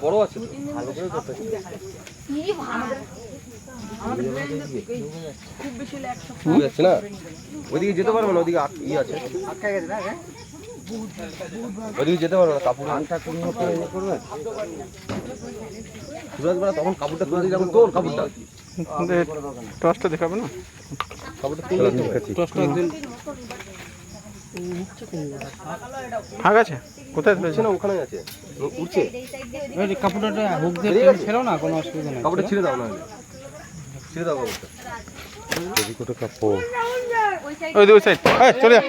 বড় আছে ভালো করে করতে না ওইদিকে যেতে পারবো না, ওইদিকে ই আছে ওইদিকে যেতে পারবো না। কাপড় করবে তখন কাপড়টা তুলে দিলে তোর কাপড়টা টসটা দেখাবে না, কাপড়টা তুলে ফাঁক আছে কোথায় না, ওখানে আছে উঠছে কাপড়টা হুক দিয়ে ছিল না, কোনো অসুবিধা নেই। কাপড়টা ছিঁড়ে দাও না, ছিঁড়ে দাও কাপড়টা। ওই দুই সাইড চলে যা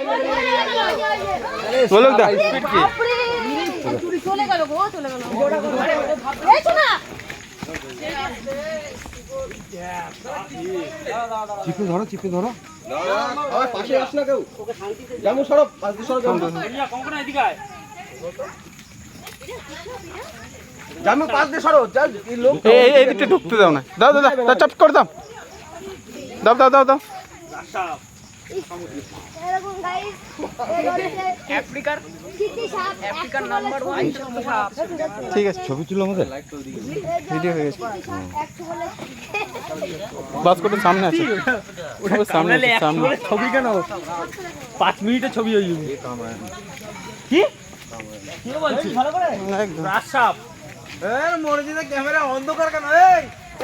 বলুক দা স্পিড কি চলে গেল গো, চলে গেল এই শোনা চিপে ধরো চিপে ধরো পাশে আস না কেউ, যেমন সরব পাশে সরব জামু পাশ দিয়ে সরো লোক এই দিকটা ঢুকতে দাও না, দাও দাও দাও চাপ করে দাও দাও দাও দাও দাও এরকম গাইস আফ্রিকার নাম্বার 1 সাপ। ঠিক আছে ছবি তুলো আমাদের ভিডিও হয়ে গেছে, 100 বলে বাস করে সামনে আছে ওটা সামনে আছে, সামনে ছবি কেন 5 মিনিটের ছবি হয়ে যাবে কি কি বলছিস ভালো করে একদম রাসাপ এর মরজিদে ক্যামেরা অন্ধকার কেন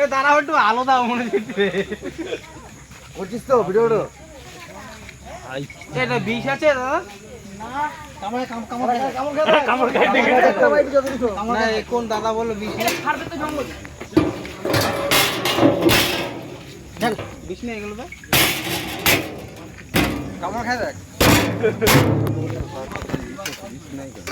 এই দাঁড়াও একটু আলো দাও মরজিদে করছিস তো ভিডিওটা এটা বিষ আছে দাদা কামড় খাইতে না কোন দাদা বললো বিষ ছাড়বে তো জঙ্গল। বিষ নিয়ে গেল কামড় খাই দেখ